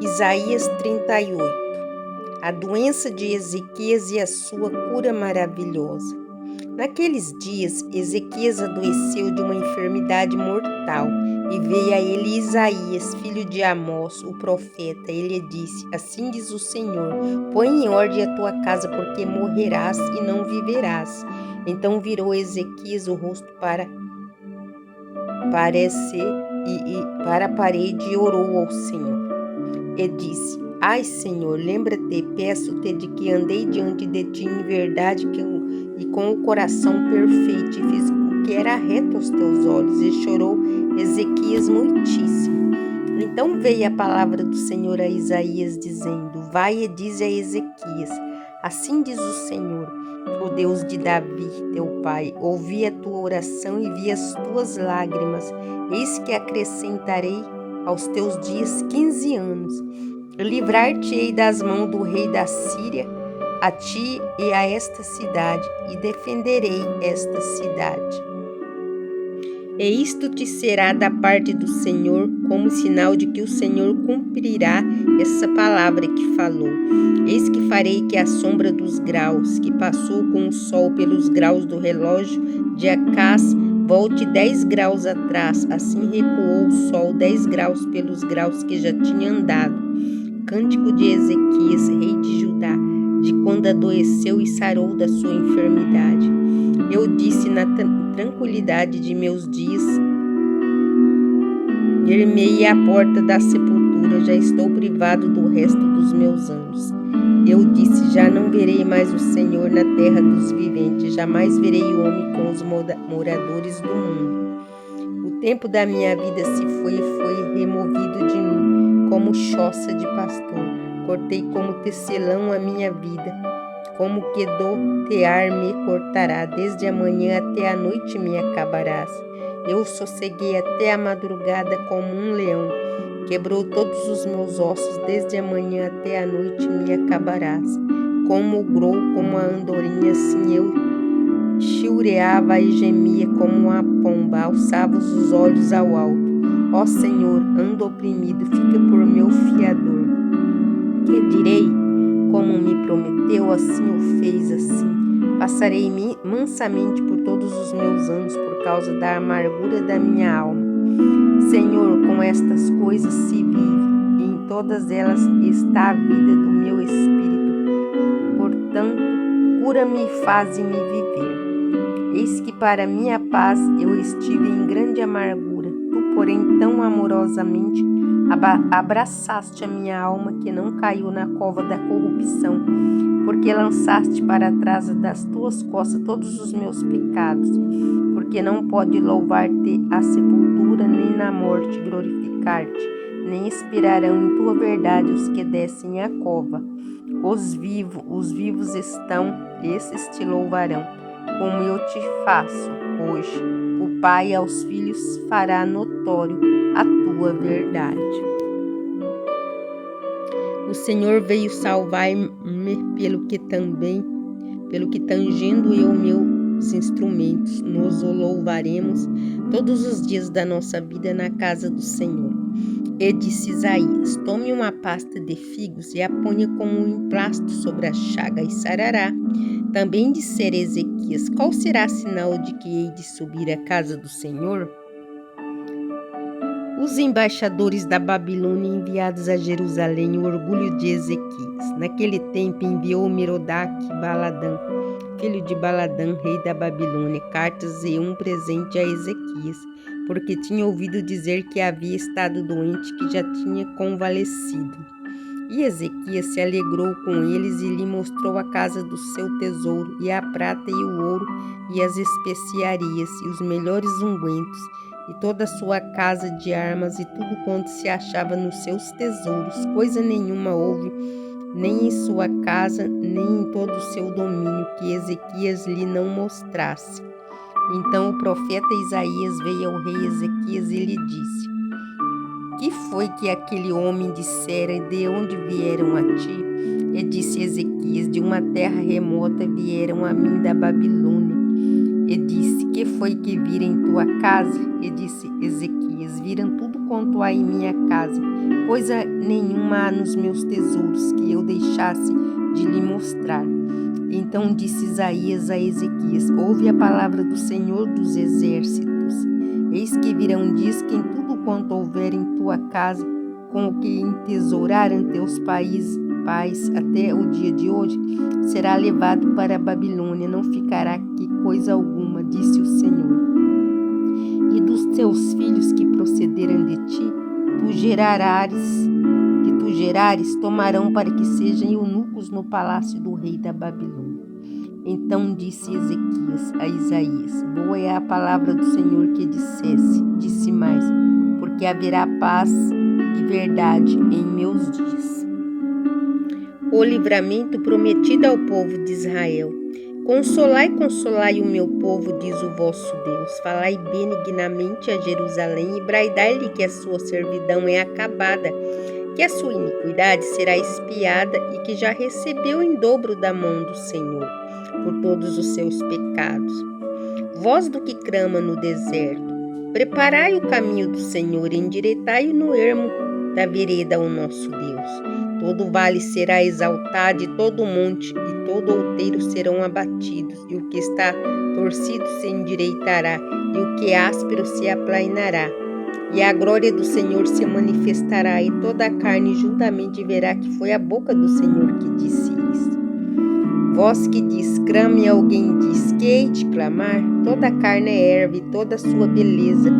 Isaías 38. A doença de Ezequias e a sua cura maravilhosa. Naqueles dias, Ezequias adoeceu de uma enfermidade mortal, e veio a ele Isaías, filho de Amós, o profeta. Ele disse: Assim diz o Senhor: põe em ordem a tua casa, porque morrerás e não viverás. Então virou Ezequias o rosto para a parede e orou ao Senhor. E disse: Ai, Senhor, lembra-te, peço-te, de que andei diante de ti em verdade e com o coração perfeito, e fiz o que era reto aos teus olhos. E chorou Ezequias muitíssimo. Então veio a palavra do Senhor a Isaías, dizendo: Vai e dize a Ezequias: Assim diz o Senhor, o Deus de Davi, teu pai: ouvi a tua oração e vi as tuas lágrimas. Eis que acrescentarei aos teus dias 15 anos. Livrar-te-ei das mãos do rei da Síria, a ti e a esta cidade, e defenderei esta cidade. E isto te será da parte do Senhor, como sinal de que o Senhor cumprirá essa palavra que falou. Eis que farei que a sombra dos graus, que passou com o sol pelos graus do relógio de Acás, volte 10 graus atrás. Assim recuou o sol 10 graus pelos graus que já tinha andado. Cântico de Ezequias, rei de Judá, de quando adoeceu e sarou da sua enfermidade. Eu disse na tranquilidade de meus dias, ermei a porta da sepultura, já estou privado do resto dos meus anos. Eu disse: já não verei mais o Senhor na terra dos viventes, jamais verei o homem com os moradores do mundo. O tempo da minha vida se foi e foi removido de mim, como choça de pastor. Cortei como tecelão a minha vida, como que do tear me cortará. Desde a manhã até a noite me acabarás. Eu sosseguei até a madrugada como um leão. Quebrou todos os meus ossos, desde a manhã até a noite me acabarás. Como o grou, como a andorinha, assim eu chilreava e gemia como uma pomba, alçava os olhos ao alto. Ó Senhor, ando oprimido, fica por meu fiador. Que direi? Como me prometeu, assim o fez, assim. Passarei mansamente por todos os meus anos, por causa da amargura da minha alma. Senhor, com estas coisas se vive, e em todas elas está a vida do meu espírito. Portanto, cura-me e faze-me viver. Eis que para minha paz eu estive em grande amargura. Tu, porém, tão amorosamente abraçaste a minha alma, que não caiu na cova da corrupção, porque lançaste para trás das tuas costas todos os meus pecados, porque não pode louvar-te a sepultura, nem na morte glorificar-te, nem esperarão em tua verdade os que descem à cova. Os vivos estão, esses te louvarão, como eu te faço hoje. O Pai aos filhos fará notório a tua verdade. O Senhor veio salvar-me pelo que tangendo eu meus instrumentos, nos o louvaremos todos os dias da nossa vida na casa do Senhor. E disse Isaías: tome uma pasta de figos e a ponha como um emplasto sobre a chaga, e sarará. Também dissera Ezequias: qual será sinal de que hei de subir à casa do Senhor? Os embaixadores da Babilônia enviados a Jerusalém, o orgulho de Ezequias. Naquele tempo enviou Merodach-Baladã, filho de Baladã, rei da Babilônia, cartas e um presente a Ezequias, porque tinha ouvido dizer que havia estado doente, que já tinha convalescido. E Ezequias se alegrou com eles e lhe mostrou a casa do seu tesouro, e a prata e o ouro, e as especiarias, e os melhores ungüentos, e toda a sua casa de armas, e tudo quanto se achava nos seus tesouros. Coisa nenhuma houve, nem em sua casa, nem em todo o seu domínio, que Ezequias lhe não mostrasse. Então o profeta Isaías veio ao rei Ezequias e lhe disse: que foi que aquele homem dissera, e de onde vieram a ti? E disse Ezequias: de uma terra remota vieram a mim da Babilônia. E disse: que foi que viram em tua casa? E disse Ezequias: viram tudo quanto há em minha casa. Coisa nenhuma há nos meus tesouros que eu deixasse de lhe mostrar. Então disse Isaías a Ezequias: ouve a palavra do Senhor dos Exércitos. Eis que virão dias que em tudo quanto houver em tua casa, com o que entesouraram teus pais até o dia de hoje, será levado para a Babilônia, não ficará aqui coisa alguma, disse o Senhor. E dos teus filhos que procederam de ti, que tu gerares, tomarão para que sejam eunucos no palácio do rei da Babilônia. Então disse Ezequias a Isaías: boa é a palavra do Senhor que disse mais, porque haverá paz e verdade em meus dias. O livramento prometido ao povo de Israel. Consolai o meu povo, diz o vosso Deus. Falai benignamente a Jerusalém e bradai-lhe que a sua servidão é acabada, que a sua iniquidade será expiada e que já recebeu em dobro da mão do Senhor por todos os seus pecados. Voz do que clama no deserto, preparai o caminho do Senhor, endireitai-o no ermo da vereda ao nosso Deus. Todo vale será exaltado, e todo monte e todo outeiro serão abatidos, e o que está torcido se endireitará, e o que é áspero se aplainará. E a glória do Senhor se manifestará, e toda a carne juntamente verá que foi a boca do Senhor que disse isso. Vós que diz, clame, alguém diz, que hei de clamar? Toda a carne é erva, e toda a sua beleza,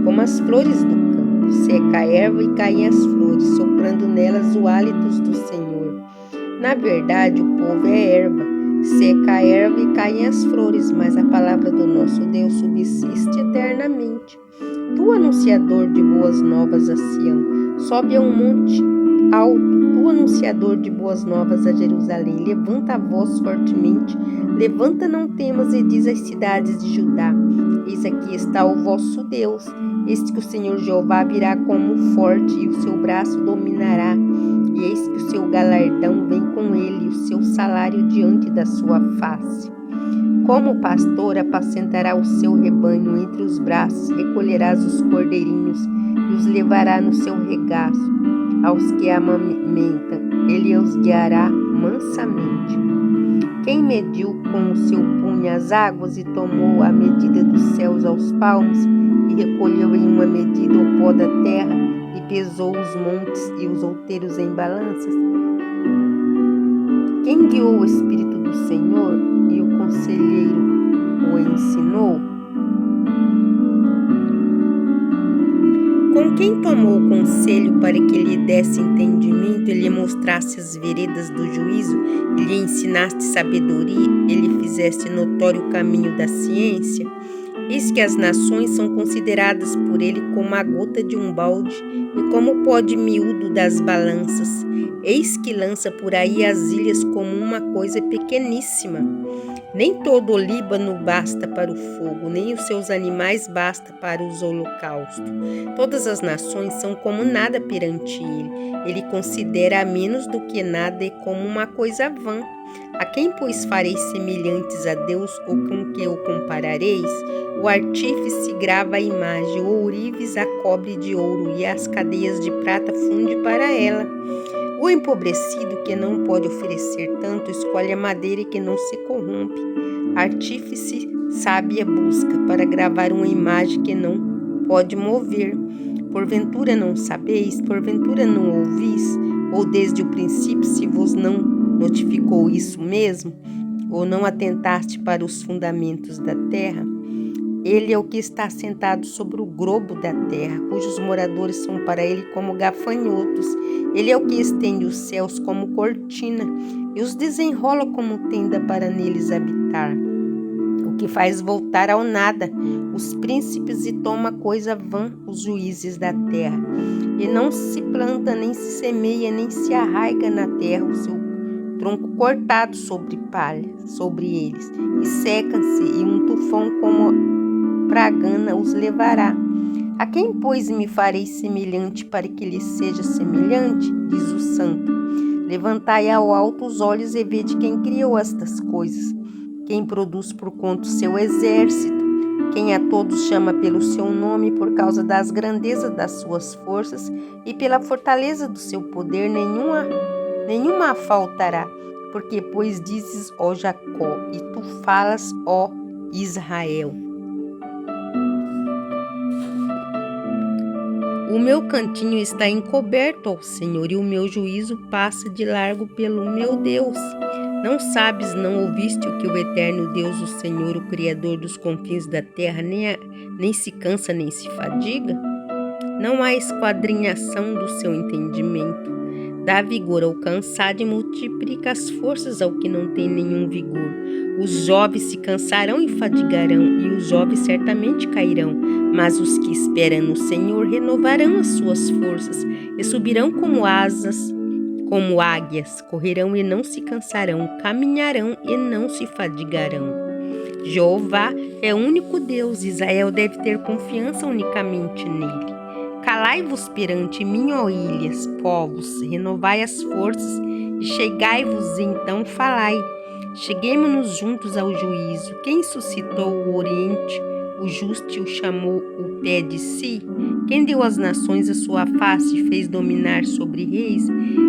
como as flores do campo. Seca a erva e caem as flores, soprando nelas o hálito do Senhor. Na verdade, o povo é erva, seca a erva e caem as flores, mas a palavra do nosso Deus subsiste eternamente. Tu, anunciador de boas novas a Sião, sobe a um monte alto, tu, anunciador de boas novas a Jerusalém, levanta a voz fortemente, levanta, não temas, e diz às cidades de Judá: eis aqui está o vosso Deus. Eis que o Senhor Jeová virá como forte, e o seu braço dominará, e eis que o seu galardão vem com ele, e o seu salário diante da sua face. Como o pastor apacentará o seu rebanho entre os braços, recolherás os cordeirinhos e os levará no seu regaço. Aos que amamentam, ele os guiará mansamente. Quem mediu com o seu punho as águas e tomou a medida dos céus aos palmos, e recolheu em uma medida o pó da terra, e pesou os montes e os outeiros em balanças? Quem guiou o Espírito do Senhor e o conselheiro o ensinou? Com quem tomou conselho para que lhe desse entendimento e lhe mostrasse as veredas do juízo, e lhe ensinaste sabedoria, e lhe fizeste notório o caminho da ciência? Eis que as nações são consideradas por ele como a gota de um balde e como o pó de miúdo das balanças. Eis que lança por aí as ilhas como uma coisa pequeníssima. Nem todo o Líbano basta para o fogo, nem os seus animais basta para os holocaustos. Todas as nações são como nada perante ele. Ele considera a menos do que nada e como uma coisa vã. A quem, pois, fareis semelhantes a Deus, ou com que o comparareis? O artífice grava a imagem, o ourives a cobre de ouro, e as cadeias de prata funde para ela. O empobrecido, que não pode oferecer tanto, escolhe a madeira que não se corrompe. Artífice sábia busca para gravar uma imagem que não pode mover. Porventura não sabeis? Porventura não ouvis? Ou desde o princípio se vos não notificou isso mesmo? Ou não atentaste para os fundamentos da terra? Ele é o que está sentado sobre o globo da terra, cujos moradores são para ele como gafanhotos. Ele é o que estende os céus como cortina e os desenrola como tenda para neles habitar. O que faz voltar ao nada os príncipes e toma coisa vã os juízes da terra. E não se planta, nem se semeia, nem se arraiga na terra o seu tronco cortado sobre palha, sobre eles, e secam-se, e um tufão como pragana os levará. A quem, pois, me farei semelhante para que lhe seja semelhante? Diz o santo. Levantai ao alto os olhos e vede quem criou estas coisas, quem produz por conta o seu exército, quem a todos chama pelo seu nome, por causa das grandezas das suas forças e pela fortaleza do seu poder, nenhuma faltará. Porque, pois, dizes, ó Jacó, e tu falas, ó Israel. O meu cantinho está encoberto ao Senhor, e o meu juízo passa de largo pelo meu Deus. Não sabes, não ouviste o que o eterno Deus, o Senhor, o Criador dos confins da terra, nem se cansa, nem se fadiga? Não há esquadrinhação do seu entendimento. Dá vigor ao cansado e multiplica as forças ao que não tem nenhum vigor. Os jovens se cansarão e fadigarão, e os jovens certamente cairão. Mas os que esperam no Senhor renovarão as suas forças e subirão como asas, como águias, correrão e não se cansarão, caminharão e não se fadigarão. Jeová é o único Deus, Israel deve ter confiança unicamente nele. Calai-vos perante mim, ó ilhas, povos, renovai as forças e chegai-vos, então falai. Cheguemo-nos juntos ao juízo. Quem suscitou o Oriente, o justo e o chamou o pé de si? Quem deu às nações a sua face e fez dominar sobre reis?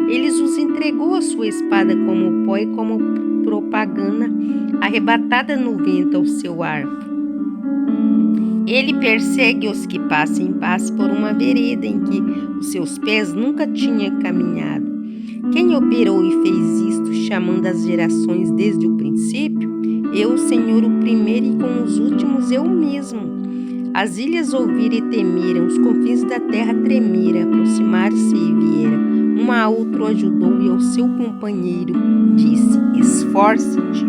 Eles os entregou a sua espada como pó e como propaganda, arrebatada no vento ao seu arco. Ele persegue os que passam em paz por uma vereda em que os seus pés nunca tinham caminhado. Quem operou e fez isto, chamando as gerações desde o princípio? Eu, o Senhor, o primeiro, e com os últimos eu mesmo. As ilhas ouviram e temeram, os confins da terra tremeram, aproximaram-se e vieram. Um a outro ajudou e ao seu companheiro disse, esforce-te.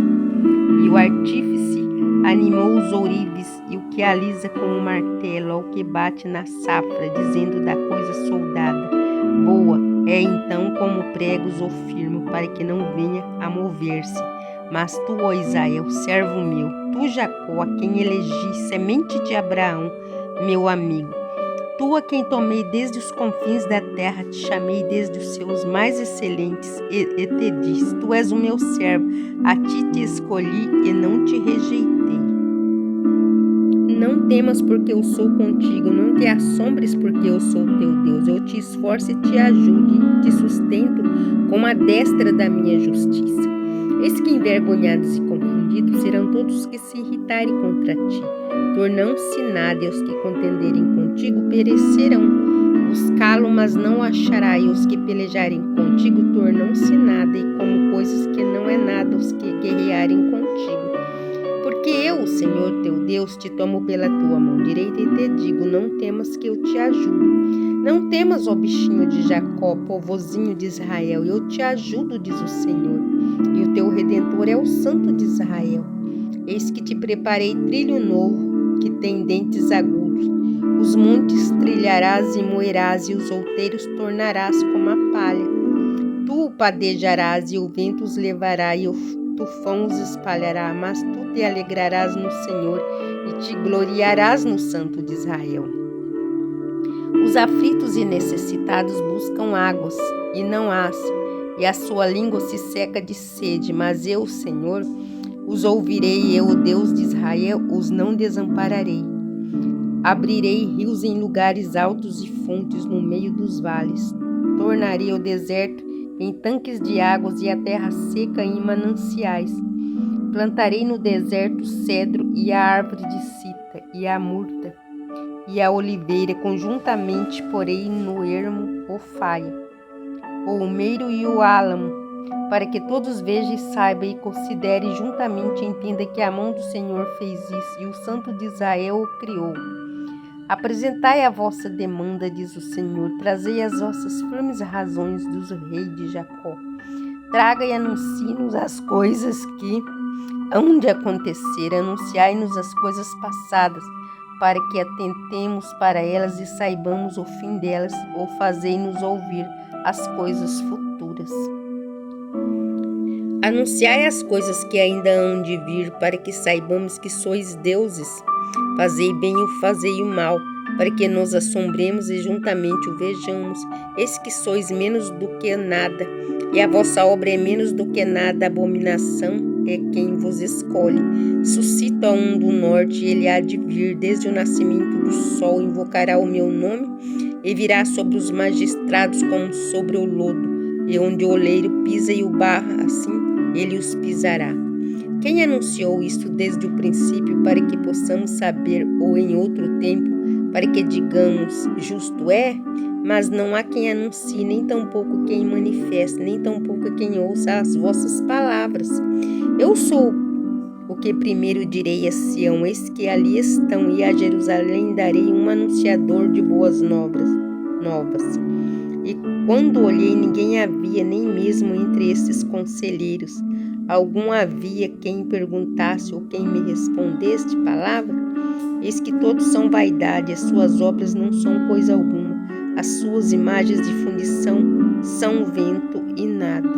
E o artífice animou os ourives e o que alisa com o martelo, ao que bate na safra, dizendo da coisa soldada, boa, é então como pregos ou firmo, para que não venha a mover-se. Mas tu, ó Israel, servo meu, tu, Jacó, a quem elegi, semente de Abraão, meu amigo, tu a quem tomei desde os confins da terra, te chamei desde os seus mais excelentes, e te disse, tu és o meu servo, a ti te escolhi e não te rejeitei. Não temas, porque eu sou contigo, não te assombres, porque eu sou teu Deus. Eu te esforço e te ajude, e te sustento com a destra da minha justiça. Eis que envergonhados e confundidos serão todos os que se irritarem contra ti. Tornam-se nada, e os que contenderem contigo perecerão. Buscá-lo, mas não achará, e os que pelejarem contigo tornam-se nada, e como coisas que não é nada os que guerrearem contigo. Porque eu, o Senhor teu Deus, te tomo pela tua mão direita e te digo, não temas que eu te ajudo. Não temas, ó bichinho de Jacó, povozinho de Israel, eu te ajudo, diz o Senhor, e o teu Redentor é o Santo de Israel. Eis que te preparei trilho novo, que tem dentes agudos. Os montes trilharás e moerás, e os outeiros tornarás como a palha. Tu o padejarás, e o vento os levará, e o tufão os espalhará, mas tu te alegrarás no Senhor e te gloriarás no Santo de Israel. Os aflitos e necessitados buscam águas e não as, e a sua língua se seca de sede, mas eu, Senhor, os ouvirei, e eu, o Deus de Israel, os não desampararei. Abrirei rios em lugares altos e fontes no meio dos vales. Tornarei o deserto em tanques de águas e a terra seca em mananciais. Plantarei no deserto o cedro e a árvore de cita e a murta e a oliveira, conjuntamente porei no ermo o faia, o almeiro e o álamo, para que todos vejam e saibam e considerem juntamente e entendam que a mão do Senhor fez isso e o Santo de Israel o criou. Apresentai a vossa demanda, diz o Senhor, trazei as vossas firmes razões dos reis de Jacó. Traga e anuncie-nos as coisas que hão de acontecer, anunciai-nos as coisas passadas, para que atentemos para elas e saibamos o fim delas, ou fazei-nos ouvir as coisas futuras. Anunciai as coisas que ainda hão de vir, para que saibamos que sois deuses. Fazei bem ou fazei o mal, para que nos assombremos e juntamente o vejamos. Eis que sois menos do que nada, e a vossa obra é menos do que nada, abominação é quem vos escolhe. Suscita um do norte, ele há de vir desde o nascimento do sol, invocará o meu nome e virá sobre os magistrados como sobre o lodo, e onde o oleiro pisa e o barra, assim ele os pisará. Quem anunciou isto desde o princípio, para que possamos saber, ou em outro tempo, para que digamos, justo é? Mas não há quem anuncie, nem tampouco quem manifeste, nem tampouco quem ouça as vossas palavras. Eu sou o que primeiro direi a Sião, eis que ali estão, e a Jerusalém darei um anunciador de boas novas. E quando olhei, ninguém havia, nem mesmo entre esses conselheiros. Algum havia quem perguntasse ou quem me respondesse palavra? Eis que todos são vaidade, as suas obras não são coisa alguma. As suas imagens de fundição são vento e nada.